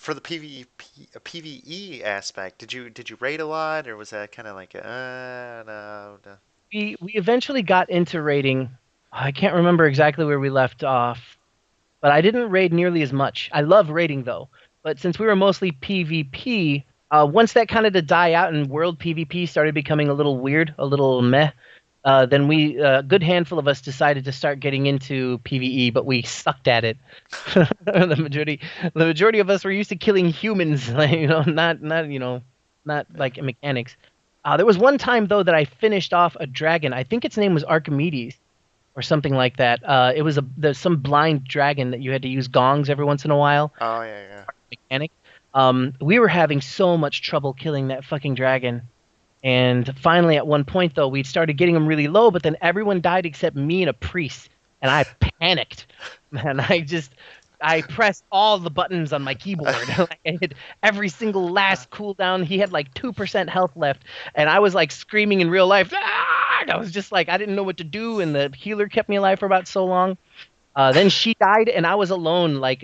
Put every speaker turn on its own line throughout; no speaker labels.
for the PvE aspect, did you raid a lot, or was that kind of like no, no.
We eventually got into raiding. I can't remember exactly where we left off, but I didn't raid nearly as much. I love raiding though, but since we were mostly PvP, once that kind of to die out and world PvP started becoming a little weird, a little meh, then a good handful of us decided to start getting into PvE, but we sucked at it. The majority of us were used to killing humans, like, not
Yeah.
like mechanics. There was one time though that I finished off a dragon. I think its name was Archimedes or something like that. It was there's some blind dragon that you had to use gongs every once in a while.
Oh yeah, yeah.
Mechanic. We were having so much trouble killing that fucking dragon. And finally, at one point, though, we started getting them really low, but then everyone died except me and a priest. And I panicked. Man, I pressed all the buttons on my keyboard. Like, I hit every single last cooldown. He had like 2% health left. And I was like screaming in real life. "Ah!" I was just like, I didn't know what to do. And the healer kept me alive for about so long. Then she died, and I was alone. Like,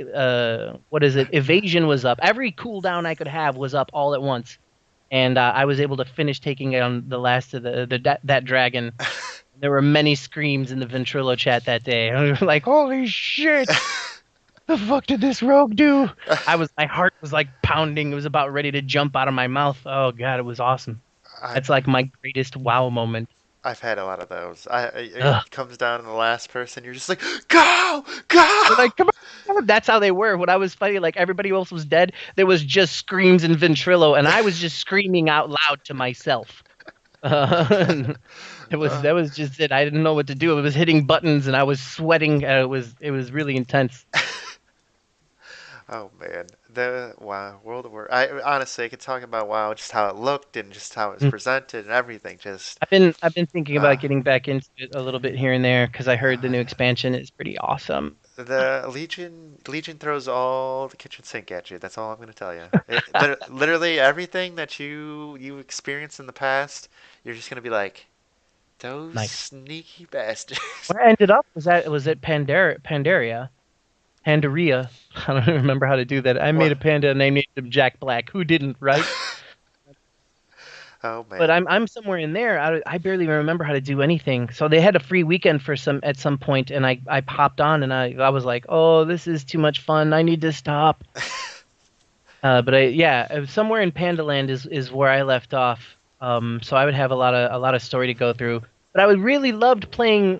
what is it? Evasion was up. Every cooldown I could have was up all at once, and I was able to finish taking on the last of that dragon. There were many screams in the Ventrilo chat that day. I was like, "Holy shit! The fuck did this rogue do?" My heart was like pounding. It was about ready to jump out of my mouth. Oh god, it was awesome.
I
That's like my greatest WoW moment.
I've had a lot of those.
Ugh.
It comes down to the last person. You're just like, go, go.
They're like, come on. That's how they were. When I was fighting, like everybody else was dead. There was just screams and Ventrilo, and I was just screaming out loud to myself. Uh,
Uh,
that was just it. I didn't know what to do. I was hitting buttons and I was sweating. It was really intense.
oh man, the wow, World of War. I honestly, I could talk about WoW, just how it looked and just how it was
Mm.
presented and everything. Just
I've been thinking
uh,
about getting back into it a little bit here and there because I heard the
uh,
new expansion is pretty awesome.
the Legion throws all the kitchen sink at you. That's all I'm gonna tell you. Literally everything that you experienced in the past, you're just gonna be like, those
Nice.
sneaky bastards.
Where I ended up was it Pandaria. I don't remember how to do that. I made
What?
a panda and I named him Jack Black. Who didn't, right?
Oh
But
man.
I'm somewhere in there. I barely remember how to do anything. So they had a free weekend for some at some point, and I popped on and I was like, oh, this is too much fun. I need to stop. But yeah, somewhere in Pandaland is where I left off. So I would have a lot of story to go through. But I would really loved playing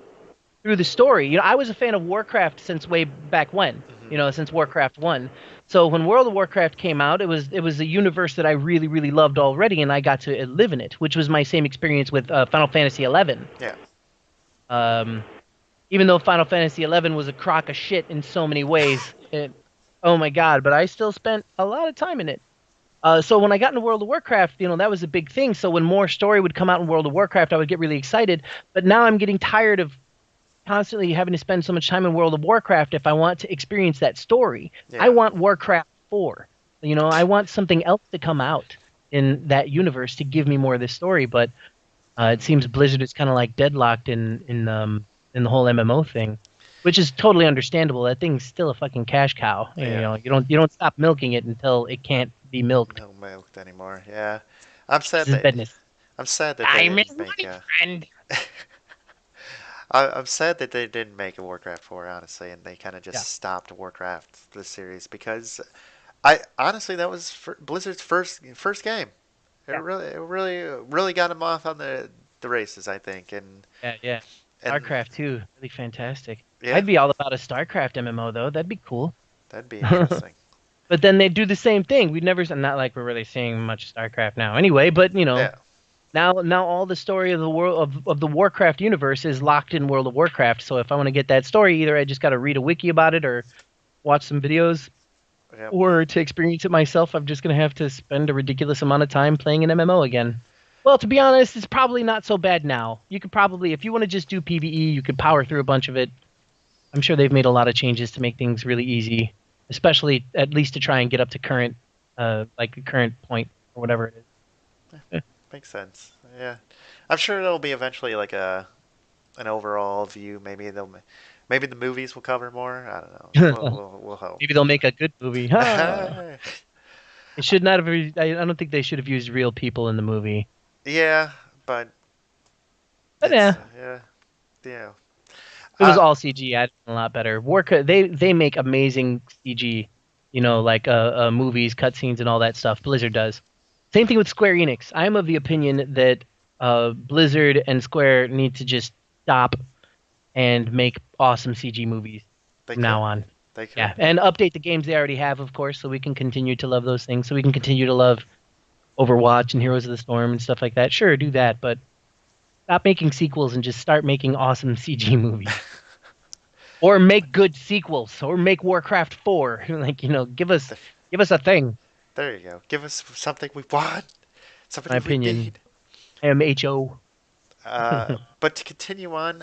through the story. I was a fan of Warcraft since way back when.
hmm
Since Warcraft 1. So when World of Warcraft came out, it was a universe that I really really loved already, and I got to live in it, which was my same experience with Final Fantasy 11.
Yeah.
Um, Even though Final Fantasy 11 was a crock of shit in so many ways, oh my god! But I still spent a lot of time in it. So when I got into World of Warcraft, that was a big thing. So when more story would come out in World of Warcraft, I would get really excited. But now I'm getting tired of constantly having to spend so much time in World of Warcraft if I want to experience that story. I
Yeah.
want Warcraft 4. I want something else to come out in that universe to give me more of this story. But it seems Blizzard is kind of like deadlocked in the whole MMO thing, which is totally understandable. That thing's still a fucking cash cow.
Yeah.
You don't stop milking it until it can't be milked.
No milk anymore. Yeah. I'm sad
This is
that
business.
I'm sad that they
I miss
didn't make
money,
a.
friend.
I'm sad that they didn't make a Warcraft 4, honestly, and they kind of
Yeah,
just stopped Warcraft the series because I honestly that was Blizzard's first game.
yeah,
Really got him off on the races, I think,
yeah, yeah.
and
StarCraft too, really fantastic.
yeah,
I'd be all about a StarCraft MMO though. That'd be cool.
that'd be interesting.
But then they do the same thing. We'd never, not like we're really seeing much StarCraft now, anyway. But
Yeah,
now all the story of the world of the Warcraft universe is locked in World of Warcraft. So if I want to get that story, either I just got to read a wiki about it or watch some videos,
yep.
or to experience it myself, I'm just gonna have to spend a ridiculous amount of time playing an MMO again. Well, to be honest, it's probably not so bad now. You could probably, if you want to just do PvE, you could power through a bunch of it. I'm sure they've made a lot of changes to make things really easy, especially at least to try and get up to current, like the current point or whatever it is.
Makes sense. Yeah, I'm sure there'll be eventually like an overall view. Maybe the movies will cover more. I don't know. We'll hope.
Maybe they'll make a good movie. Huh? It should not have. I don't think they should have used real people in the movie.
Yeah, but
But yeah,
yeah, yeah.
it was
Uh,
all CG. I did a lot better. Warcraft, they make amazing CG. You know, like movies, cutscenes, and all that stuff. Blizzard does. Same thing with Square Enix. I'm of the opinion that Blizzard and Square need to just stop and make awesome CG movies
they
from now
could,
on.
they could.
Yeah, and update the games they already have, of course, so we can continue to love those things. So we can continue to love Overwatch and Heroes of the Storm and stuff like that. Sure, do that, but stop making sequels and just start making awesome CG movies. Or make good sequels, or make Warcraft 4. Like,
The-
give us a thing.
There you go. Give us something we want,
My
something we
opinion.
need.
MHO.
But to continue on,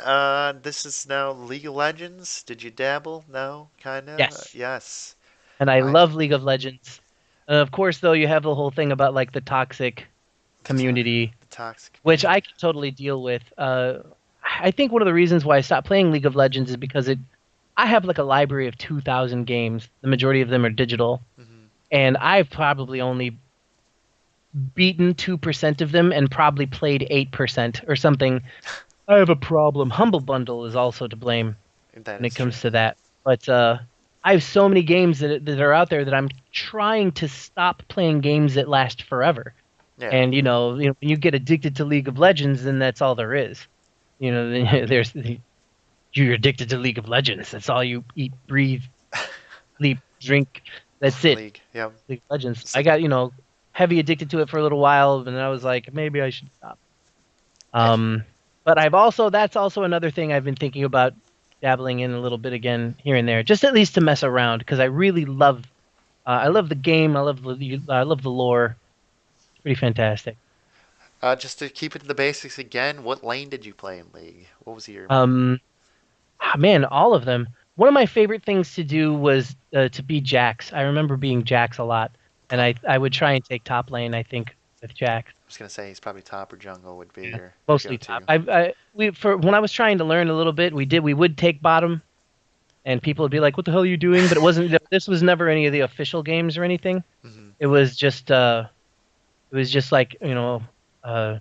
this is now League of Legends. Did you dabble? No, kinda.
Yes.
Yes.
And I
I
love League of Legends. Of course, though, you have the whole thing about like the toxic
the to
community,
the toxic
which I
community.
can totally deal with. I think one of the reasons why I stopped playing League of Legends is because I have like a library of 2,000 games. The majority of them are digital,
Hmm.
and I've probably only beaten 2% of them and probably played 8% or something. I have a problem. Humble Bundle is also to blame
That
when it
is true.
comes to that. But I have so many games that are out there that I'm trying to stop playing games that last forever.
Yeah.
And when you get addicted to League of Legends, then that's all there is. There's you're addicted to League of Legends. That's all you eat, breathe, sleep, drink. That's it.
League. Yeah.
League of Legends.
So,
I got heavy addicted to it for a little while, and then I was like, maybe I should stop.
eh,
Um, but that's also another thing I've been thinking about dabbling in a little bit again here and there, just at least to mess around because I really I love the game. I love the lore. It's pretty fantastic.
just to keep it to the basics again, what lane did you play in League? What was your
Um, Man, all of them. One of my favorite things to do was to be Jax. I remember being Jax a lot, and
top?
I would try and take top lane. I think with Jax.
I was gonna say he's probably top or jungle would be
Yeah,
your
mostly top.
go-to.
We for when I was trying to learn a little bit, we would take bottom, and people would be like, "What the hell are you doing?" But it wasn't. This was never any of the official games or anything.
Hmm.
It was just like uh,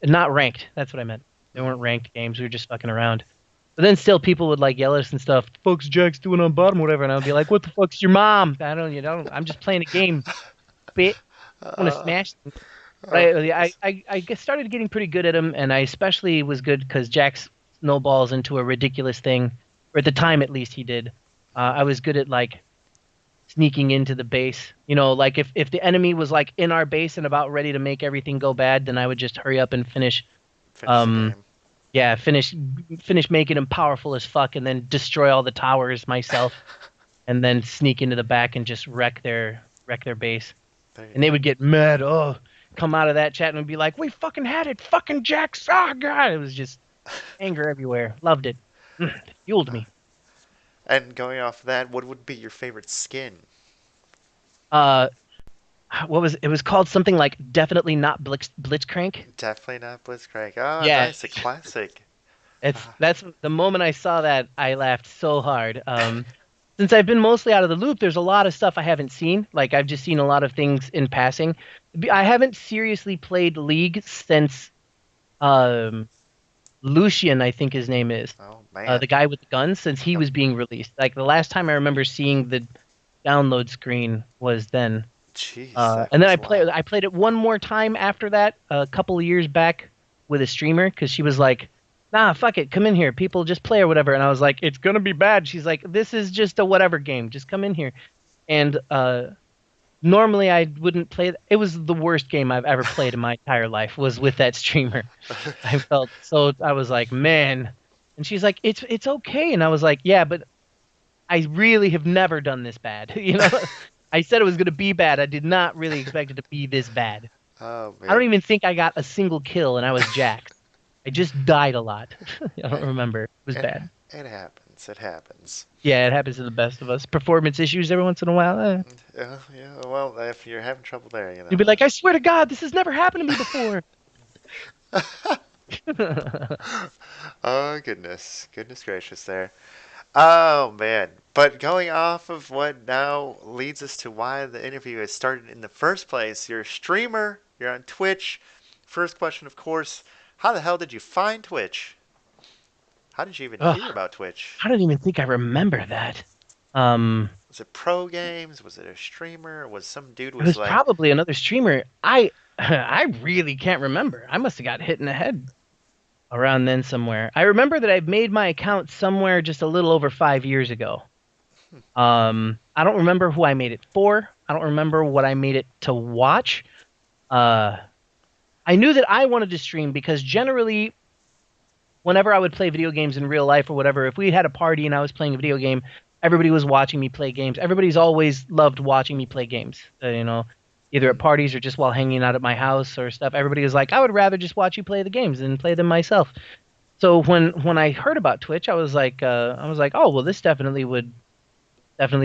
not ranked. That's what I meant. They
Hmm.
weren't ranked games. We were just fucking around. But then still, people would like yell at us and stuff. "Fuck's Jack's doing on bottom, whatever," and I'd be like, "What the fuck's your mom?" I don't, I'm just playing a game. Bit. I want to
Uh,
smash. But
oh goodness.
started getting pretty good at him, and I especially was good because Jax snowballs into a ridiculous thing, or at the time at least he did. I was good at like sneaking into the base. Like if the enemy was like in our base and about ready to make everything go bad, then I would just hurry up and finish.
Finish the
Um,
game.
yeah, finish making him powerful as fuck, and then destroy all the towers myself, and then sneak into the back and just wreck their base.
There you
And they
go.
would get mad. Oh, come out of that chat and would be like, "We fucking had it, fucking Jax!" Oh god, it was just anger everywhere. Loved it. It fueled me.
And going off that, what would be your favorite skin?
Uh, what was it? Was called something like definitely not Blitzcrank.
Definitely not Blitzcrank. Oh,
Yeah,
nice, a classic. Ah,
that's the moment I saw that I laughed so hard. Since I've been mostly out of the loop, there's a lot of stuff I haven't seen. Like I've just seen a lot of things in passing. I haven't seriously played League since um Lucian, I think his name is,
oh man,
the guy with the guns, since he
yep.
was being released. Like the last time I remember seeing the download screen was then.
Jeez, that
And then
was a while.
I played it one more time after that, a couple of years back with a streamer because she was like, "Nah, fuck it, come in here. People just play or whatever." And I was like, "It's gonna be bad." She's like, "This is just a whatever game. Just come in here." And normally I wouldn't play. It was the worst game I've ever played in my entire life. Was with that streamer. I felt so. I was like, man. And she's like, it's okay. And I was like, yeah, but I really have never done this bad. I said it was gonna be bad. I did not really expect it to be this bad.
Oh
I don't
man,
even think I got a single kill, and I was Jax. I just died a lot. I don't
it,
remember. It was
it
bad.
it happens. It happens.
Yeah, it happens to the best of us. Performance issues every once in a while.
Yeah, yeah. Well, if you're having trouble there,
You'd be like, I swear to God, this has never happened to me before.
Oh goodness, goodness gracious there. Oh man. But going off of what now leads us to why the interview has started in the first place, you're a streamer, you're on Twitch. First question, of course, how the hell did you find Twitch? How did you even
Ugh,
hear about Twitch?
I don't even think I remember that. Um,
Was it pro games? Was it a streamer? Was some dude
it
was
was
like,
probably another streamer. I I really can't remember. I must have got hit in the head around then somewhere. I remember that I made my account somewhere just a little over 5 years ago. I don't remember who I made it for. I don't remember what I made it to watch. Uh, I knew that I wanted to stream because generally, whenever I would play video games in real life or whatever, if we had a party and I was playing a video game, everybody was watching me play games. Everybody's always loved watching me play games. Either at parties or just while hanging out at my house or stuff. Everybody was like, I would rather just watch you play the games than play them myself. So when I heard about Twitch, I was like, oh well, this definitely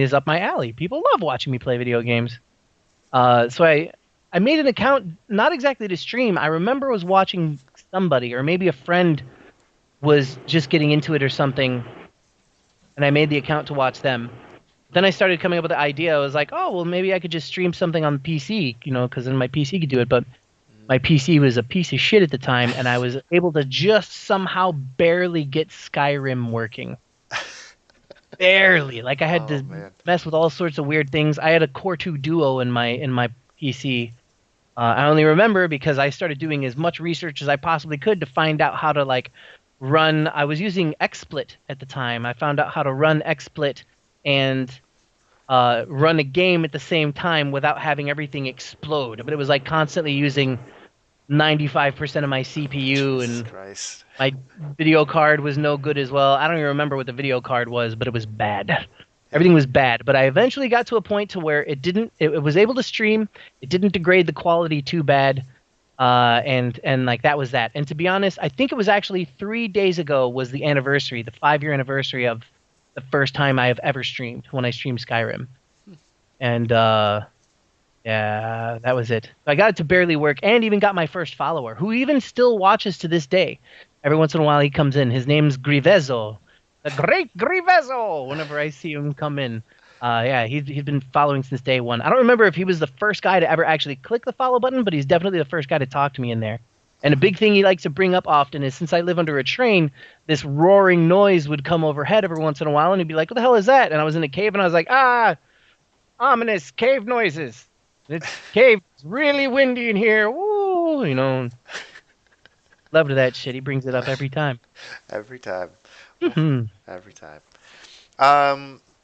is up my alley. People love watching me play video games. So I made an account not exactly to stream. I remember I was watching somebody or maybe a friend was just getting into it or something, and I made the account to watch them. Then I started coming up with the idea. I was like, oh well, maybe I could just stream something on the PC, because then my PC could do it. But my PC was a piece of shit at the time, and I was able to just somehow barely get Skyrim working. Barely. Like I had
oh
to
man,
mess with all sorts of weird things. I had a Core 2 Duo in my PC. I only remember because I started doing as much research as I possibly could to find out how to like run. I was using XSplit at the time. I found out how to run XSplit and run a game at the same time without having everything explode. But it was like constantly using 95% of my CPU,
Jesus
and
Christ.
my video card was no good as well. I don't even remember what the video card was, but it was bad.
Yeah.
Everything was bad, but I eventually got to a point to where it was able to stream. It didn't degrade the quality too bad. And like that was that. And to be honest, I think it was actually 3 days ago was the anniversary, the 5 year anniversary of the first time I have ever streamed when I streamed Skyrim. And yeah, that was it. I got it to barely work and even got my first follower, who even still watches to this day. Every once in a while he comes in. His name's Grivezo. The great Grivezo! Whenever I see him come in. Yeah, he's been following since day one. I don't remember if he was the first guy to ever actually click the follow button, but he's definitely the first guy to talk to me in there. And a big thing he likes to bring up often is since I live under a train, this roaring noise would come overhead every once in a while, and he'd be like, "What the hell is that?" And I was in a cave, and I was like, ominous cave noises. It's cave. It's really windy in here. Woo, loved that shit. He brings it up every time.
Every time.
Hmm.
Every time.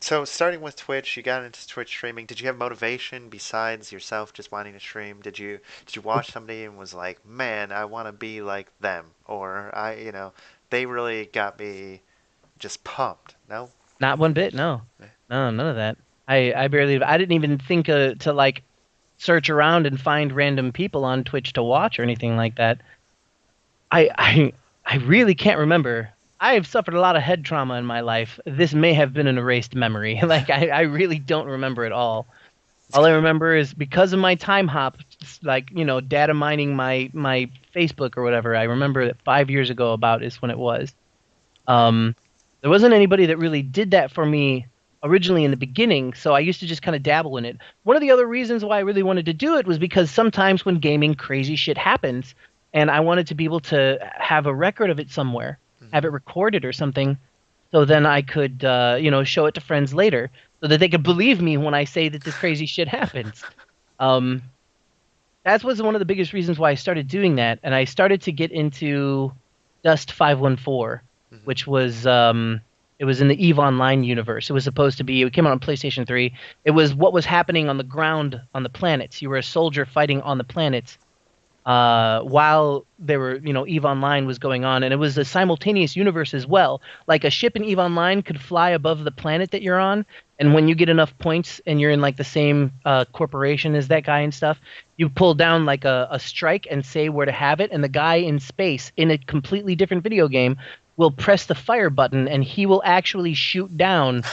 So starting with Twitch, you got into Twitch streaming. Did you have motivation besides yourself just wanting to stream? Did you watch somebody and was like, man, I want to be like them, or they really got me just pumped. No.
Not one bit. No, no, none of that. I didn't even think to like search around and find random people on Twitch to watch or anything like that. I really can't remember. I have suffered a lot of head trauma in my life. This may have been an erased memory. Like I really don't remember it all I remember is because of my time hop, like, data mining my Facebook or whatever. I remember that 5 years ago about is when it was. Um, there wasn't anybody that really did that for me originally in the beginning, so I used to just kind of dabble in it. One of the other reasons why I really wanted to do it was because sometimes when gaming, crazy shit happens, and I wanted to be able to have a record of it somewhere, have
Hmm.
it recorded or something, so then I could, show it to friends later, so that they could believe me when I say that this crazy shit happens. Um, that was one of the biggest reasons why I started doing that, and I started to get into Dust 514,
Hmm.
which was it was in the Eve Online universe. It was supposed to be. It came out on PlayStation 3. It was what was happening on the ground on the planets. You were a soldier fighting on the planets while there were, Eve Online was going on, and it was a simultaneous universe as well. Like a ship in Eve Online could fly above the planet that you're on, and when you get enough points and you're in like the same corporation as that guy and stuff, you pull down like a strike and say where to have it, and the guy in space in a completely different video game will press the fire button, and he will actually shoot down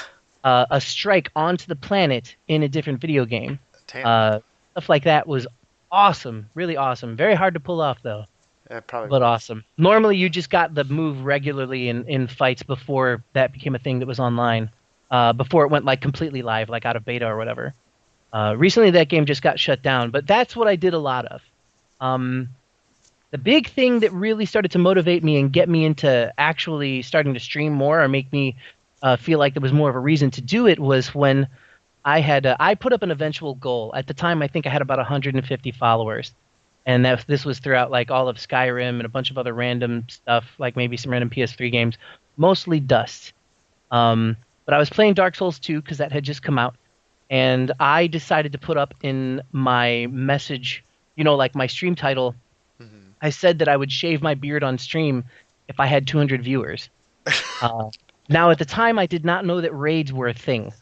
a strike onto the planet in a different video game.
Damn.
Stuff like that was awesome, really awesome. Very hard to pull off though,
It probably
but
was.
awesome. Normally, you just got the move regularly in fights before that became a thing that was online. before it went like completely live, like out of beta or whatever. Recently, that game just got shut down, but that's what I did a lot of. Um, the big thing that really started to motivate me and get me into actually starting to stream more or make me feel like there was more of a reason to do it was when I put up an eventual goal. At the time, I think I had about 150 followers, and this was throughout like all of Skyrim and a bunch of other random stuff, like maybe some random PS3 games, mostly Dust. But I was playing Dark Souls 2 because that had just come out, and I decided to put up in my message, like my stream title.
Hmm.
I said that I would shave my beard on stream if I had 200 viewers. Uh, Now, at the time, I did not know that raids were a thing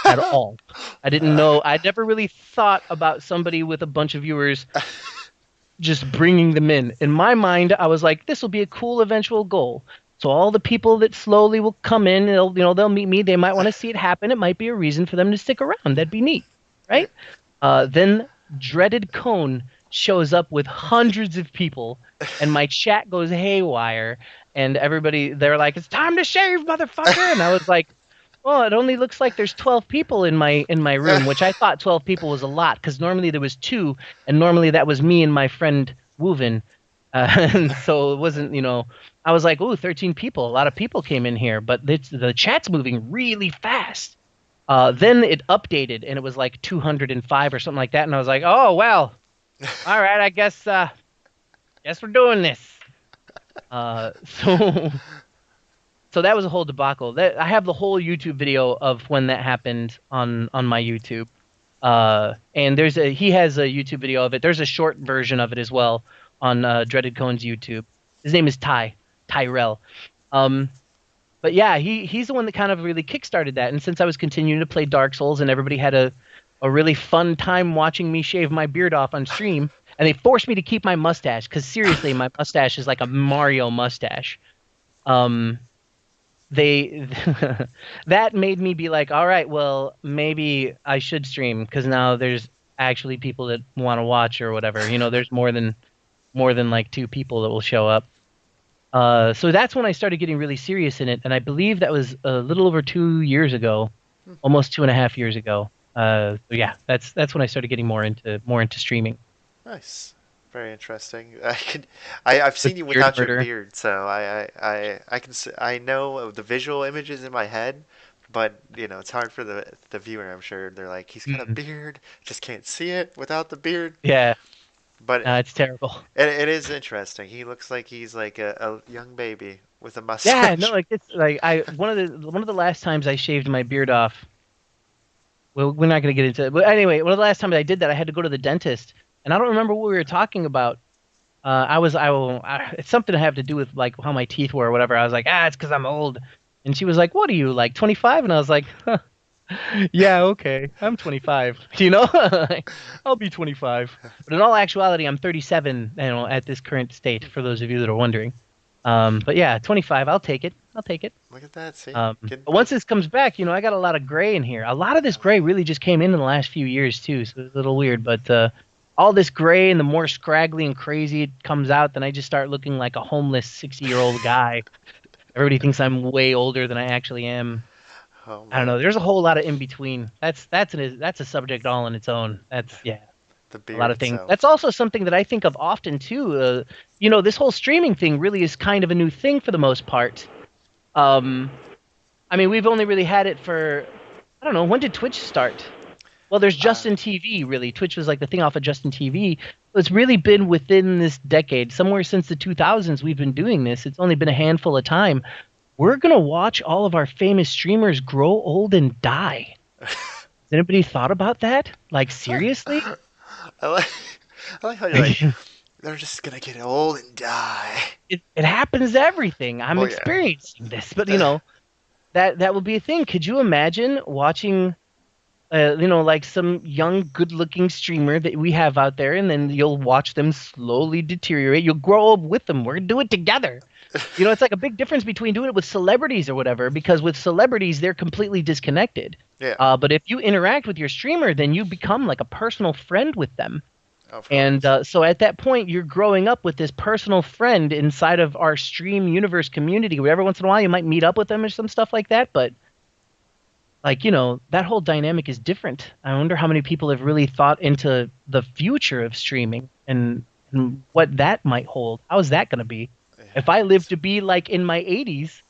at all. I didn't know. I never really thought about somebody with a bunch of viewers just bringing them in. In my mind, I was like, this will be a cool eventual goal. So all the people that slowly will come in, they'll meet me. They might want to see it happen. It might be a reason for them to stick around. That'd be neat,
Yeah.
right? Then dreaded Cone shows up with hundreds of people, and my chat goes haywire, and they're like, "It's time to shave, motherfucker!" And I was like, "Well, it only looks like there's 12 people in my room," which I thought 12 people was a lot because normally there was two, and normally that was me and my friend Woven. And so it wasn't, I was like, "Ooh, 13 people! A lot of people came in here," but the chat's moving really fast. Then it updated and it was like 205 or something like that, and I was like, "Oh well, all right, I guess we're doing this." So so that was a whole debacle. I have the whole YouTube video of when that happened on my YouTube. And he has a YouTube video of it. There's a short version of it as well on Dreaded Cone's YouTube. His name is Tyrell. Um, but yeah, he's the one that kind of really kickstarted that. And since I was continuing to play Dark Souls and everybody had a really fun time watching me shave my beard off on stream, and they forced me to keep my mustache because seriously, my mustache is like a Mario mustache. Um, they that made me be like, all right, well, maybe I should stream because now there's actually people that want to watch or whatever. There's more than like two people that will show up. So that's when I started getting really serious in it, and I believe that was a little over 2 years ago, almost 2.5 years ago. So yeah, that's when I started getting more into streaming.
Nice. Very interesting. I've
The
seen you
beard
without your
murder.
beard, so I know of the visual images in my head, but it's hard for the viewer. I'm sure they're like, he's got a
Mm.
beard, just can't see it without the beard.
Yeah,
But
it's terrible.
it is interesting. He looks like he's like a young baby with a
Yeah, no,
mustache.
like it's like I one of the last times I shaved my beard off. Well, we're not gonna get into it, but anyway, one of the last times I did that, I had to go to the dentist, and I don't remember what we were talking about. It's something to have to do with like how my teeth were or whatever. I was like, it's because I'm old, and she was like, "What are you like 25?" And I was like, "Yeah, okay, I'm 25." I'll be 25. But in all actuality, I'm 37. At this current state. For those of you that are wondering. But yeah, 25. I'll take it. I'll take it.
Look at that. See, getting
But once
better.
this comes back, I got a lot of gray in here. A lot of this gray really just came in the last few years too, so it's a little weird. But all this gray and the more scraggly and crazy it comes out, then I just start looking like a homeless 60-year-old guy. Everybody thinks I'm way older than I actually am.
Oh
I don't
man,
know. There's a whole lot of in between. That's a subject all on its own. That's yeah,
the
a lot
beard
of things. That's
itself.
also something that I think of often too. This whole streaming thing really is kind of a new thing for the most part. Um, I mean, we've only really had it for, I don't know, when did Twitch start? Well, there's
Uh,
Justin TV, really. Twitch was like the thing off of Justin TV. It's really been within this decade, somewhere since the 2000s, we've been doing this. It's only been a handful of time. We're going to watch all of our famous streamers grow old and die. Has anybody thought about that? Like, seriously?
I like I like how you're like
it,
they're just gonna get old and die.
it happens to everything. I'm
Oh yeah.
experiencing this, but that would be a thing. Could you imagine watching like some young, good-looking streamer that we have out there, and then you'll watch them slowly deteriorate. You'll grow up with them. We're gonna do it together. It's like a big difference between doing it with celebrities or whatever, because with celebrities, they're completely disconnected.
Yeah,
But if you interact with your streamer, then you become like a personal friend with them.
of
And
course.
so at that point, you're growing up with this personal friend inside of our stream universe community, where every once in a while you might meet up with them or some stuff like that. But like, that whole dynamic is different. I wonder how many people have really thought into the future of streaming and what that might hold. How is that going to be?
Yeah,
If I live
it's
to be like in my 80s,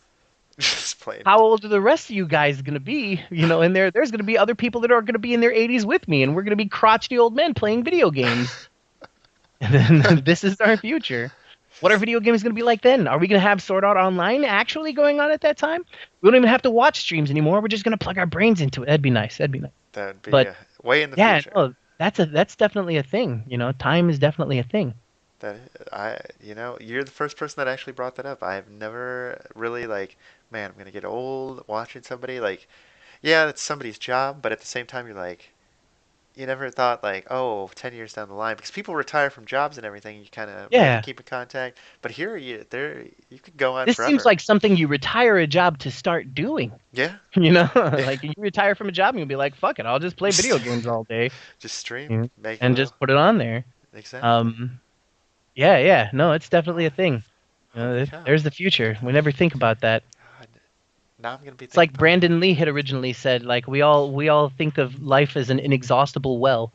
just playing.
how old are the rest of you guys going to be? And there's going to be other people that are going to be in their 80s with me, and we're going to be crotchety old men playing video games. And then this is our future. What are video games going to be like then? Are we going to have Sword Art Online actually going on at that time? We don't even have to watch streams anymore. We're just going to plug our brains into it. That'd be nice. That'd be nice.
That would be
But
way in the
yeah,
future.
no, that's definitely a thing. Time is definitely a thing.
That you're the first person that actually brought that up. I've never really like, man, I'm gonna get old watching somebody like, yeah, it's somebody's job, but at the same time, you're like, you never thought like, oh, 10 years down the line, because people retire from jobs and everything, you kind of maybe
Yeah.
keep in contact. But here, you could go on
This seems
forever.
like something you retire a job to start doing.
Yeah,
Like you retire from a job and you'll be like, fuck it, I'll just play video games all day.
just stream,
Mhm.
make a
And
little.
just put it on there.
Exactly.
Um, yeah, yeah, no, it's definitely a thing.
Holy cow.
There's the future. We never think about that.
God, now I'm gonna be
It's
thinking
like
about.
Brandon Lee had originally said, like we all think of life as an inexhaustible well.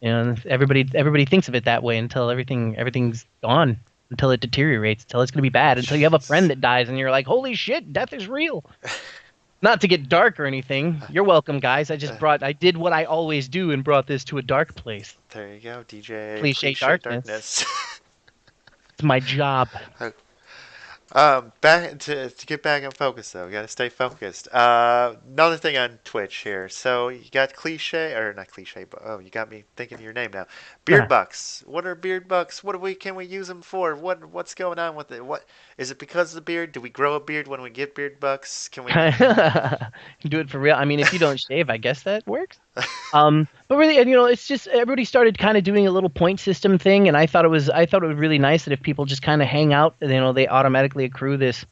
And everybody thinks of it that way until everything's gone, until it deteriorates, until it's gonna be bad, until you have a friend
Jeez.
that dies and you're like, holy shit, death is real. Not to get dark or anything. You're welcome, guys. I did what I always do and brought this to a dark place.
There you go, DJ
Cliche
Cliche
darkness.
Darkness.
It's my job.
Back to get back on focus though. We gotta stay focused. Another thing on Twitch here. So you got cliche or not cliche, but oh, you got me thinking of your name now. Beard bucks. What are beard bucks? What do we can we use them for? What's going on with it? What is it because of the beard? Do we grow a beard when we get beard bucks? Can we?
Do it for real. I mean, if you don't shave, I guess that works. But really, and it's just everybody started kind of doing a little point system thing, and I thought it was really nice that if people just kind of hang out, they automatically accrue this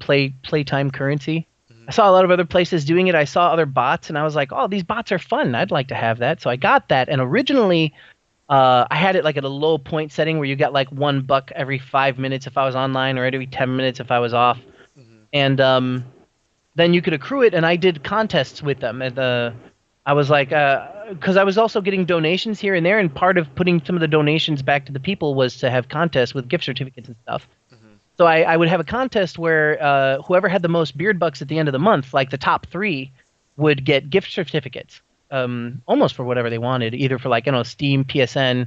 playtime currency. I
Mhm.
saw a lot of other places doing it. I saw other bots, and I was like, oh, these bots are fun. I'd like to have that. So I got that, and originally, I had it like at a low point setting where you got like $1 every 5 minutes if I was online, or every 10 minutes if I was off,
Mhm.
and then you could accrue it. And I did contests with them, and I was like, because I was also getting donations here and there, and part of putting some of the donations back to the people was to have contests with gift certificates and stuff.
Mhm.
So I would have a contest where whoever had the most beard bucks at the end of the month, like the top three, would get gift certificates, almost for whatever they wanted, either for like Steam, PSN,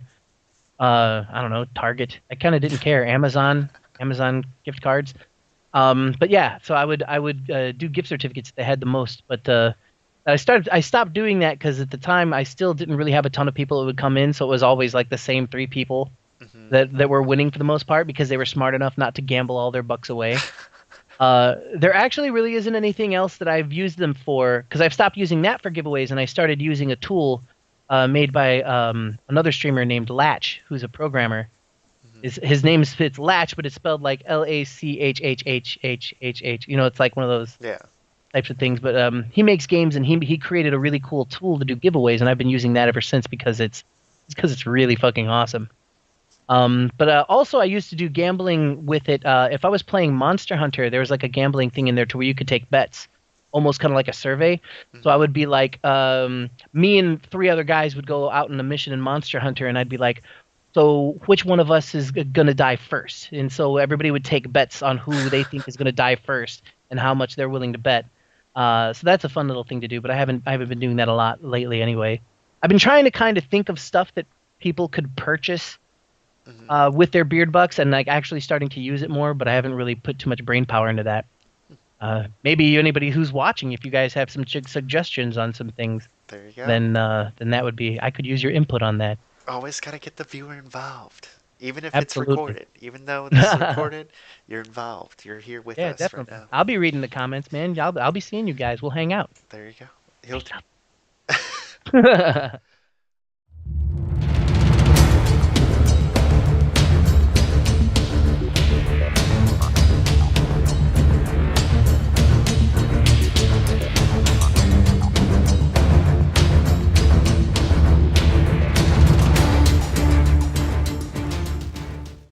I don't know, Target. I kind of didn't care. Amazon gift cards. But yeah, so I would do gift certificates if they had the most, but I stopped doing that because at the time I still didn't really have a ton of people that would come in, so it was always like the same three people
Mhm.
that were winning for the most part because they were smart enough not to gamble all their bucks away. There actually really isn't anything else that I've used them for because I've stopped using that for giveaways and I started using a tool made by another streamer named Latch, who's a programmer.
Mhm.
His name's it's Latch, but it's spelled like Lachhhhhhh. It's like one of those
Yeah.
types of things. But he makes games and he created a really cool tool to do giveaways, and I've been using that ever since because it's really fucking awesome. But also I used to do gambling with it. If I was playing Monster Hunter, there was like a gambling thing in there to where you could take bets, almost kind of like a survey. So I
Mhm.
would be like, me and three other guys would go out on a mission in Monster Hunter, and I'd be like, so which one of us is gonna die first? And so everybody would take bets on who they think is gonna die first and how much they're willing to bet. So that's a fun little thing to do, but I haven't been doing that a lot lately anyway. I've been trying to kind of think of stuff that people could purchase
Mhm.
with their beard bucks and like actually starting to use it more, but I haven't really put too much brain power into that. Maybe anybody who's watching, if you guys have some suggestions on some things,
There you go.
then that would be I could use your input on that.
Always gotta get the viewer involved. Even if it's
Absolutely.
recorded. Even though this is recorded, you're involved. You're here with
Yeah,
us right
definitely.
now.
I'll be reading the comments, man. I'll be seeing you guys. We'll hang out.
There you go. He'll.
Hang out.